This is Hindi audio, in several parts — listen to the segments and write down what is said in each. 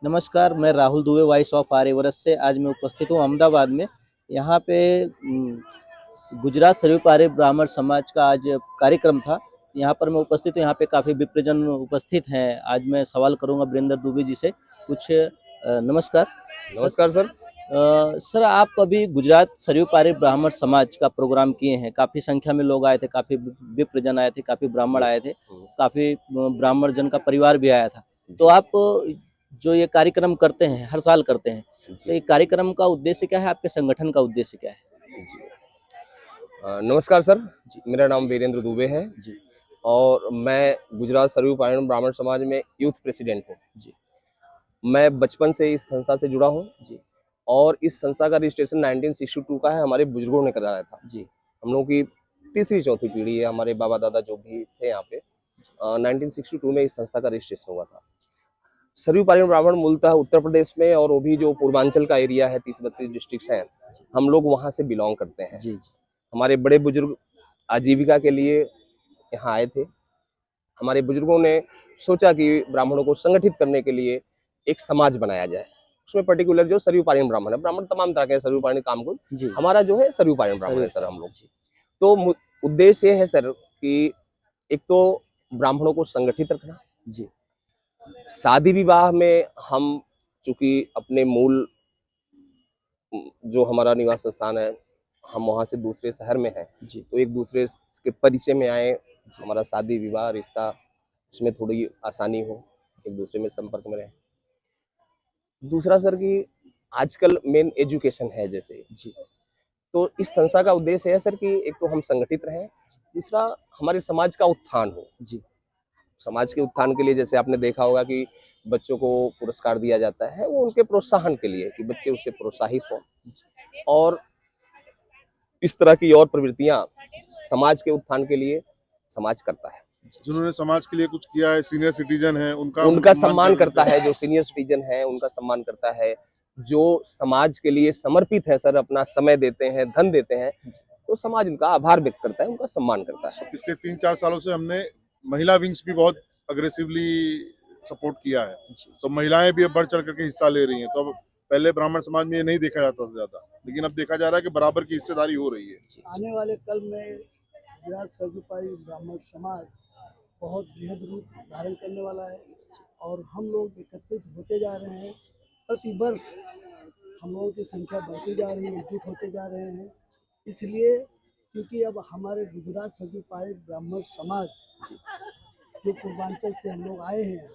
नमस्कार, मैं राहुल दुबे वॉइस ऑफ आर्यवरस से आज मैं उपस्थित हूँ अहमदाबाद में। यहाँ पे गुजरात सरयू पारिक ब्राह्मण समाज का आज कार्यक्रम था। यहाँ पर मैं उपस्थित हूँ, यहाँ पे काफ़ी विप्रजन उपस्थित हैं। आज मैं सवाल करूँगा वीरेंद्र दुबे जी से कुछ। नमस्कार सर। नमस्कार सर। सर, आप अभी गुजरात सरयू पारिक ब्राह्मण समाज का प्रोग्राम किए हैं। काफ़ी संख्या में लोग आए थे, काफ़ी विप्रजन आए थे, काफ़ी ब्राह्मण आए थे, काफ़ी ब्राह्मण जन का परिवार भी आया था। तो आप जो ये कार्यक्रम करते हैं, हर साल करते हैं, तो ये कार्यक्रम का उद्देश्य क्या है? आपके संगठन का उद्देश्य क्या है? जी नमस्कार सर। जी मेरा नाम वीरेंद्र दुबे है जी और मैं गुजरात सरयू पारिक ब्राह्मण समाज में यूथ प्रेसिडेंट हूँ। जी मैं बचपन से इस संस्था से जुड़ा हूँ जी और इस संस्था का रजिस्ट्रेशन 1962 का है। हमारे बुजुर्गों ने कराया था। जी हम लोगों की तीसरी चौथी पीढ़ी है। हमारे बाबा दादा जो भी थे यहाँ पे 1962 में इस संस्था का रजिस्ट्रेशन हुआ था। सरयू पारिक ब्राह्मण मूलतः उत्तर प्रदेश में और वो भी जो पूर्वांचल का एरिया है 30-32 डिस्ट्रिक्ट हैं, हम लोग वहाँ से बिलोंग करते हैं। जी जी हमारे बड़े बुजुर्ग आजीविका के लिए यहाँ आए थे। हमारे बुजुर्गों ने सोचा कि ब्राह्मणों को संगठित करने के लिए एक समाज बनाया जाए। उसमें पर्टिकुलर जो सरयू पारिक ब्राह्मण है, ब्राह्मण तमाम तरह के सरयू पारिक काम को, जी हमारा जो है सरयू पारिक ब्राह्मण है सर सरयू हम लोग। जी तो उद्देश्य ये है सर कि एक तो ब्राह्मणों को संगठित रखना। जी शादी विवाह में हम चूंकि अपने मूल जो हमारा निवास स्थान है, हम वहाँ से दूसरे शहर में हैं, जी तो एक दूसरे के परिचय में आए। हमारा शादी विवाह रिश्ता उसमें थोड़ी आसानी हो, एक दूसरे में संपर्क में रहे। दूसरा सर कि आजकल मेन एजुकेशन है जैसे, जी तो इस संस्था का उद्देश्य है सर कि एक तो हम संगठित रहें, दूसरा हमारे समाज का उत्थान हो। जी समाज के उत्थान के लिए जैसे आपने देखा होगा कि बच्चों को पुरस्कार दिया जाता है, वो उनके प्रोत्साहन के लिए कि बच्चे उससे प्रोत्साहित हों। और इस तरह की और प्रवृत्तियां समाज के उत्थान के लिए समाज करता है। जिन्होंने समाज के लिए कुछ किया है, सीनियर सिटीजन है, उनका हम उनका सम्मान सम्मान करते करता हैं। है, जो सीनियर सिटीजन है उनका सम्मान करता है, जो समाज के लिए समर्पित है सर, अपना समय देते हैं, धन देते हैं, तो समाज उनका आभार व्यक्त करता है, उनका सम्मान करता है। पिछले 3-4 सालों से हमने महिला विंग्स भी बहुत अग्रेसिवली सपोर्ट किया है, तो महिलाएं भी अब बढ़ चढ़ करके हिस्सा ले रही हैं। तो अब पहले ब्राह्मण समाज में ये नहीं देखा जाता था ज्यादा, लेकिन अब देखा जा रहा है कि बराबर की हिस्सेदारी हो रही है। आने वाले कल में गुजरात सरयू पारिक ब्राह्मण समाज बहुत बृहद रूप धारण करने वाला है और हम लोग एकत्रित होते जा रहे हैं। प्रति वर्ष हम लोगों की संख्या बढ़ती जा रही है, एकजुट होते जा रहे हैं। इसलिए क्योंकि अब हमारे गुजरात सरयू पारिक ब्राह्मण समाज जो पूर्वांचल से हम लोग आए हैं,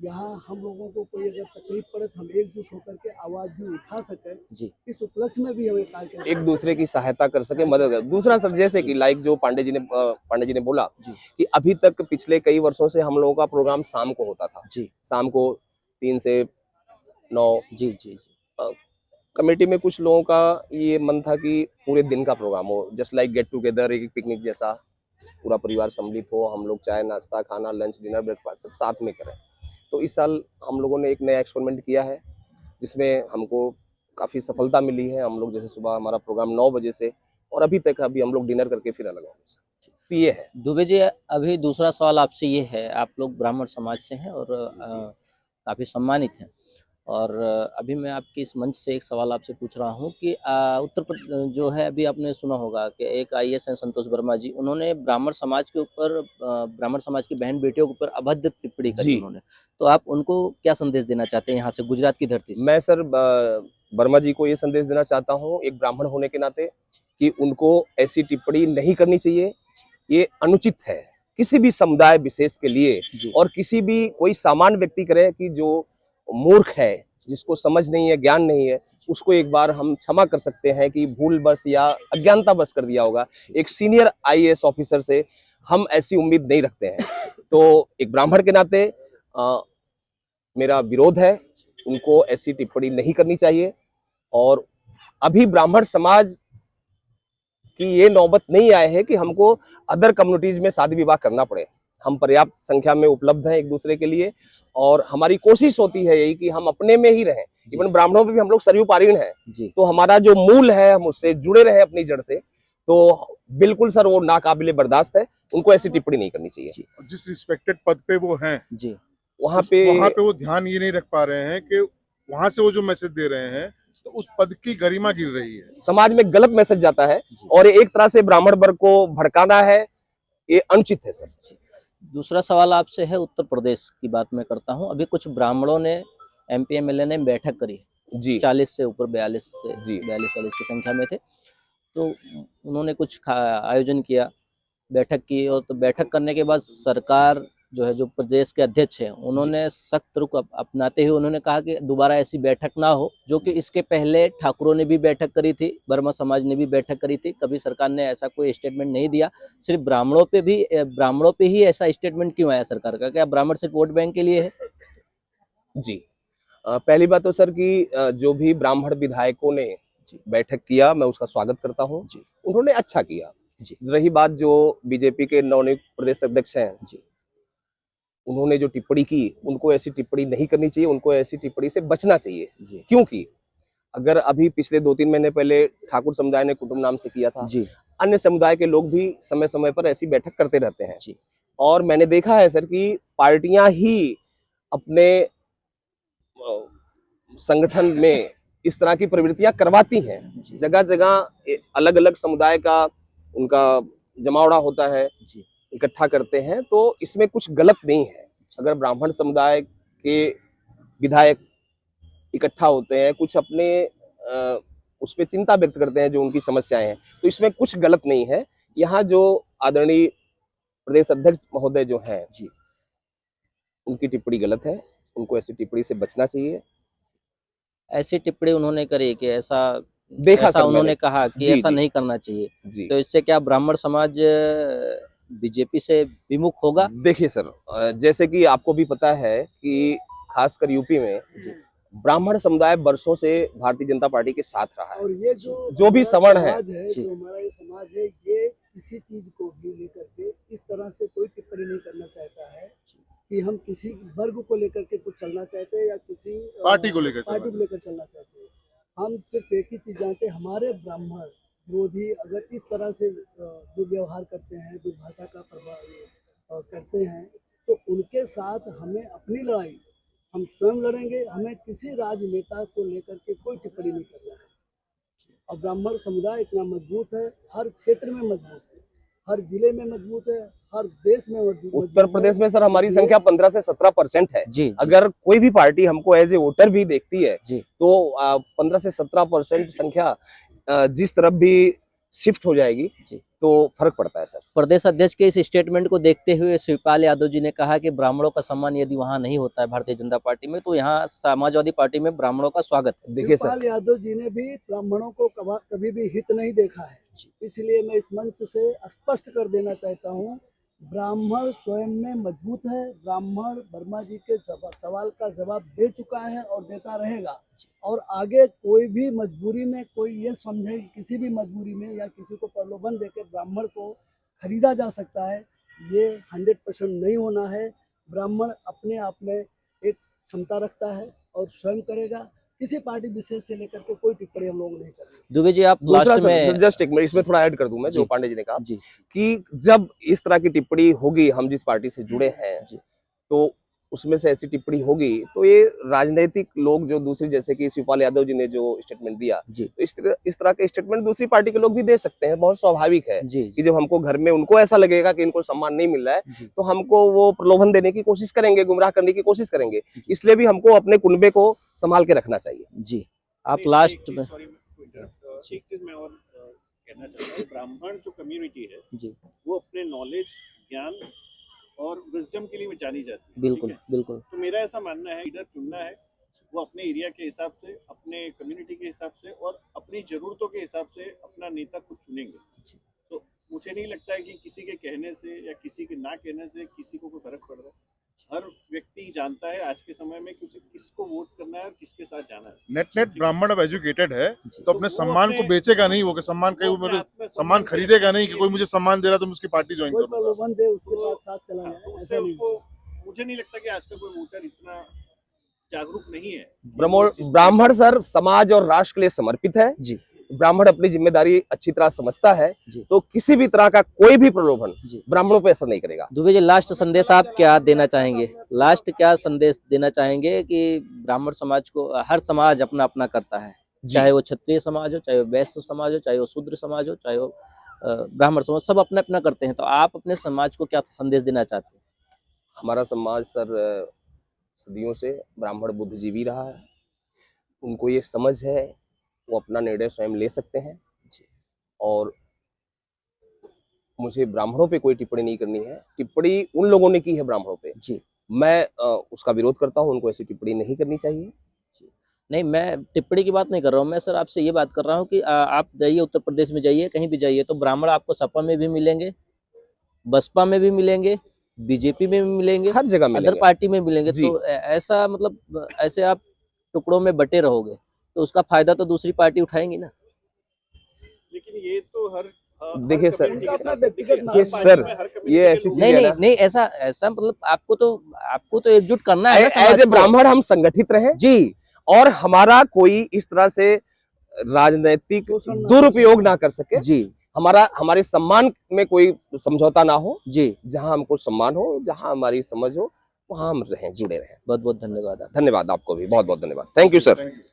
यहाँ हम लोगों को कोई अगर तकलीफ पड़े तो हम एकजुट होकर के आवाज़ भी उठा सकें। जी इस उपलक्ष्य में भी हमें कार्य एक दूसरे की सहायता कर सके, मदद कर। दूसरा सर जैसे कि लाइक जो पांडे जी ने बोला कि अभी तक पिछले कई वर्षों से हम लोगों का प्रोग्राम शाम को होता था। जी शाम को 3 से 9। जी जी जी कमेटी में कुछ लोगों का ये मन था कि पूरे दिन का प्रोग्राम हो, जस्ट लाइक गेट टुगेदर, एक पिकनिक जैसा, पूरा परिवार सम्मिलित हो, हम लोग चाय नाश्ता खाना लंच डिनर ब्रेकफास्ट सब साथ में करें। तो इस साल हम लोगों ने एक नया एक्सपेरिमेंट किया है जिसमें हमको काफ़ी सफलता मिली है। हम लोग जैसे सुबह हमारा प्रोग्राम 9 बजे से और अभी हम लोग डिनर करके फिर अलग होंगे सर। तो ये है। दुबे जी, अभी दूसरा सवाल आपसे ये है, आप लोग ब्राह्मण समाज से हैं और काफ़ी सम्मानित हैं। और अभी मैं आपके इस मंच से एक सवाल आपसे पूछ रहा हूँ कि उत्तर प्रदेश जो है, अभी आपने सुना होगा कि एक आईएएस हैं संतोष वर्मा जी, उन्होंने ब्राह्मण समाज के ऊपर ब्राह्मण समाज की बहन बेटियों के ऊपर अभद्र टिप्पणी करी जी उन्होंने। तो आप उनको क्या संदेश देना चाहते हैं यहाँ से, गुजरात की धरती से? मैं सर वर्मा जी को ये संदेश देना चाहता हूँ एक ब्राह्मण होने के नाते कि उनको ऐसी टिप्पणी नहीं करनी चाहिए। ये अनुचित है किसी भी समुदाय विशेष के लिए, जी और किसी भी कोई सामान्य व्यक्ति करे कि जो मूर्ख है, जिसको समझ नहीं है, ज्ञान नहीं है, उसको एक बार हम क्षमा कर सकते हैं कि भूलवश या अज्ञानतावश कर दिया होगा। एक सीनियर आईएएस ऑफिसर से हम ऐसी उम्मीद नहीं रखते हैं। तो एक ब्राह्मण के नाते मेरा विरोध है, उनको ऐसी टिप्पणी नहीं करनी चाहिए। और अभी ब्राह्मण समाज की ये नौबत नहीं आए है कि हमको अदर कम्युनिटीज में शादी विवाह करना पड़े। हम पर्याप्त संख्या में उपलब्ध हैं एक दूसरे के लिए, और हमारी कोशिश होती है यही कि हम अपने में ही रहें। इवन ब्राह्मणों में भी हम लोग सरयू पारिण हैं, तो हमारा जो मूल है हम उससे जुड़े रहे अपनी जड़ से। तो बिल्कुल सर वो नाकाबिले बर्दाश्त है, उनको ऐसी टिप्पणी नहीं करनी चाहिए। जिस रिस्पेक्टेड पद पे वो हैं, जी वहाँ पे वो ध्यान ये नहीं रख पा रहे हैं कि वहां से वो जो मैसेज दे रहे हैं तो उस पद की गरिमा गिर रही है, समाज में गलत मैसेज जाता है और एक तरह से ब्राह्मण वर्ग को भड़काना है, ये अनुचित है सर। दूसरा सवाल आपसे है उत्तर प्रदेश की बात मैं करता हूँ। अभी कुछ ब्राह्मणों ने MP MLA ने बैठक करी जी 40 से ऊपर 42 से जी 42 की संख्या में थे, तो उन्होंने कुछ आयोजन किया, बैठक की, और तो बैठक करने के बाद सरकार जो है, जो प्रदेश के अध्यक्ष हैं, उन्होंने सख्त रुख अपनाते हुए उन्होंने कहा कि दोबारा ऐसी बैठक ना हो, जो कि इसके पहले ठाकुरों ने भी बैठक करी थी, वर्मा समाज ने भी बैठक करी थी, कभी सरकार ने ऐसा कोई स्टेटमेंट नहीं दिया। सिर्फ ब्राह्मणों पे ही ऐसा स्टेटमेंट क्यों आया सरकार का? क्या ब्राह्मण सिर्फ वोट बैंक के लिए है? जी पहली बात तो सर कि जो भी ब्राह्मण विधायकों ने बैठक किया, मैं उसका स्वागत करता हूँ, उन्होंने अच्छा किया। रही बात जो बीजेपी के नवनियुक्त प्रदेश अध्यक्ष हैं, उन्होंने जो टिप्पणी की, उनको ऐसी टिप्पणी नहीं करनी चाहिए, उनको ऐसी टिप्पणी से बचना चाहिए। क्योंकि अगर अभी पिछले 2-3 महीने पहले ठाकुर समुदाय ने कुटुंब नाम से किया था, अन्य समुदाय के लोग भी समय समय पर ऐसी बैठक करते रहते हैं। और मैंने देखा है सर कि पार्टियां ही अपने संगठन में इस तरह की प्रवृत्तियां करवाती हैं। जगह जगह अलग अलग समुदाय का उनका जमावड़ा होता है, इकट्ठा करते हैं, तो इसमें कुछ गलत नहीं है। अगर ब्राह्मण समुदाय के विधायक इकट्ठा होते हैं, कुछ अपने उस पर चिंता व्यक्त करते हैं, जो उनकी समस्याएं हैं, तो इसमें कुछ गलत नहीं है। यहाँ जो आदरणीय प्रदेश अध्यक्ष महोदय जो हैं, उनकी टिप्पणी गलत है, उनको ऐसी टिप्पणी से बचना चाहिए। ऐसी टिप्पणी उन्होंने करी कि ऐसा उन्होंने कहा कि ऐसा नहीं करना चाहिए, तो इससे क्या ब्राह्मण समाज बीजेपी से विमुख होगा? देखिए सर, जैसे कि आपको भी पता है कि खासकर यूपी में ब्राह्मण समुदाय वर्षों से भारतीय जनता पार्टी के साथ रहा है, और ये जो भी सवर्ण है, जो हमारा ये समाज है, ये किसी चीज को भी लेकर के इस तरह से कोई टिप्पणी नहीं करना चाहता है कि हम किसी वर्ग को लेकर के कुछ चलना चाहते हैं या किसी पार्टी को लेकर चलना चाहते हैं। हम सिर्फ एक ही चीज जानते हैं, हमारे ब्राह्मण विरोधी अगर इस तरह से दुर्व्यवहार करते हैं, दुर्भाषा का प्रभाव करते हैं, तो उनके साथ हमें अपनी लड़ाई हम स्वयं लड़ेंगे। हमें किसी राजनेता को लेकर के कोई टिप्पणी नहीं करना है। और ब्राह्मण समुदाय इतना मजबूत है, हर क्षेत्र में मजबूत है, हर जिले में मजबूत है, हर देश में मजबूत। उत्तर प्रदेश में सर हमारी संख्या 15 से 17% है। अगर कोई भी पार्टी हमको एज ए वोटर भी देखती है, तो 15 से 17% संख्या जिस तरफ भी शिफ्ट हो जाएगी, तो फर्क पड़ता है सर। प्रदेश अध्यक्ष के इस स्टेटमेंट को देखते हुए शिवपाल यादव जी ने कहा कि ब्राह्मणों का सम्मान यदि वहां नहीं होता है भारतीय जनता पार्टी में, तो यहाँ समाजवादी पार्टी में ब्राह्मणों का स्वागत है। देखिए सर, शिवपाल यादव जी ने भी ब्राह्मणों को कभी भी हित नहीं देखा है, इसलिए मैं इस मंच से स्पष्ट कर देना चाहता हूँ, ब्राह्मण स्वयं में मजबूत है। ब्राह्मण वर्मा जी के सवाल का जवाब दे चुका है और देता रहेगा। और आगे कोई भी मजबूरी में कोई ये समझे, किसी भी मजबूरी में या किसी को प्रलोभन देकर ब्राह्मण को खरीदा जा सकता है, ये 100% नहीं होना है। ब्राह्मण अपने आप में एक क्षमता रखता है और स्वयं करेगा। किसी पार्टी विशेष से लेकर के कोई टिप्पणी हम लोग नहीं करेंगे। दुबे जी, आप लास्ट में जस्ट एक मिनट इसमें थोड़ा ऐड कर दूं मैं, जो पांडे जी ने कहा कि जब इस तरह की टिप्पणी होगी, हम जिस पार्टी से जुड़े हैं, तो उसमें से ऐसी टिप्पणी होगी, तो ये राजनीतिक लोग जो दूसरी, जैसे कि शिवपाल यादव जी ने जो स्टेटमेंट दिया, तो इस तरह के स्टेटमेंट दूसरी पार्टी के लोग भी दे सकते हैं। बहुत स्वाभाविक है कि जब हमको घर में उनको ऐसा लगेगा कि इनको सम्मान नहीं मिल रहा है, तो हमको वो प्रलोभन देने की कोशिश करेंगे, गुमराह करने की कोशिश करेंगे। इसलिए भी हमको अपने कुनबे को संभाल के रखना चाहिए। जी, आप लास्ट में एक चीज मैं और कहना चाहता हूँ, ब्राह्मण जो कम्युनिटी है वो अपने नॉलेज, ज्ञान और विजडम के लिए जानी जाती है। बिल्कुल बिल्कुल। तो मेरा ऐसा मानना है, लीडर चुनना है वो अपने एरिया के हिसाब से, अपने कम्युनिटी के हिसाब से और अपनी जरूरतों के हिसाब से अपना नेता खुद चुनेंगे। तो मुझे नहीं लगता है कि किसी के कहने से या किसी के ना कहने से किसी को कोई फर्क पड़ रहा है। हर व्यक्ति जानता है आज के समय में कि उसे किसको वोट करना है और किसके साथ जाना है। नेट ब्राह्मण अब एजुकेटेड है, तो अपने सम्मान को बेचेगा नहीं, वो सम्मान कहीं मेरे सम्मान खरीदेगा नहीं कि कोई मुझे सम्मान दे रहा तो मैं उसकी पार्टी ज्वाइन करूंगा। उससे उसको, मुझे नहीं लगता कि आज का कोई वोटर इतना जागरूक नहीं है। ब्राह्मण सर समाज और राष्ट्र के लिए समर्पित है। ब्राह्मण अपनी जिम्मेदारी अच्छी तरह समझता है जी। तो किसी भी तरह का कोई भी प्रलोभन जी। ब्राह्मणों पे असर नहीं करेगा। दुबे जी, लास्ट संदेश आप क्या देना चाहेंगे? लास्ट क्या संदेश देना चाहेंगे कि ब्राह्मण समाज को हर समाज अपना अपना करता है, चाहे वो क्षत्रिय समाज हो, चाहे वो वैश्य समाज हो, चाहे वो शूद्र समाज हो, चाहे वो ब्राह्मण समाज, सब अपना अपना करते हैं। तो आप अपने समाज को क्या संदेश देना चाहते हैं? हमारा समाज सर सदियों से ब्राह्मण बुद्धिजीवी रहा है, उनको ये समझ है, वो अपना निर्णय स्वयं ले सकते हैं और मुझे ब्राह्मणों पे कोई टिप्पणी नहीं करनी है। टिप्पणी उन लोगों ने की है ब्राह्मणों पे, जी। मैं उसका विरोध करता हूँ, उनको ऐसी टिप्पणी नहीं करनी चाहिए। नहीं, मैं टिप्पणी की बात नहीं कर रहा हूँ, मैं सर आपसे ये बात कर रहा हूँ कि आप जाइए उत्तर प्रदेश में जाइए, कहीं भी जाइए तो ब्राह्मण आपको सपा में भी मिलेंगे, बसपा में भी मिलेंगे, बीजेपी में भी मिलेंगे, हर जगह अदर मिलेंगे। पार्टी में मिलेंगे। जी। तो ऐसा मतलब ऐसे आप टुकड़ों में बटे रहोगे तो उसका फायदा तो दूसरी पार्टी उठाएंगी ना। लेकिन ये तो हर देखिए सर, community के साथ व्यक्तिगत देखिए, ना- हर ये पार्टी सर, में हर community ये के ऐसी लोग- चीज नहीं है नहीं ना, नहीं, ऐसा मतलब आपको तो एकजुट करना है ना समाज एज ए को। ब्राह्मण हम संगठित रहे जी। और हमारा कोई इस तरह से राजनीतिक शोषण ना दुरुपयोग ना कर सके, जी। हमारे सम्मान में कोई समझौता ना हो, जी। जहां हमको सम्मान हो, जहां हमारी समझ हो, वहां हम रहें, जुड़े रहें। बहुत बहुत धन्यवाद। धन्यवाद आपको भी, बहुत बहुत धन्यवाद। Thank you sir. Thank you.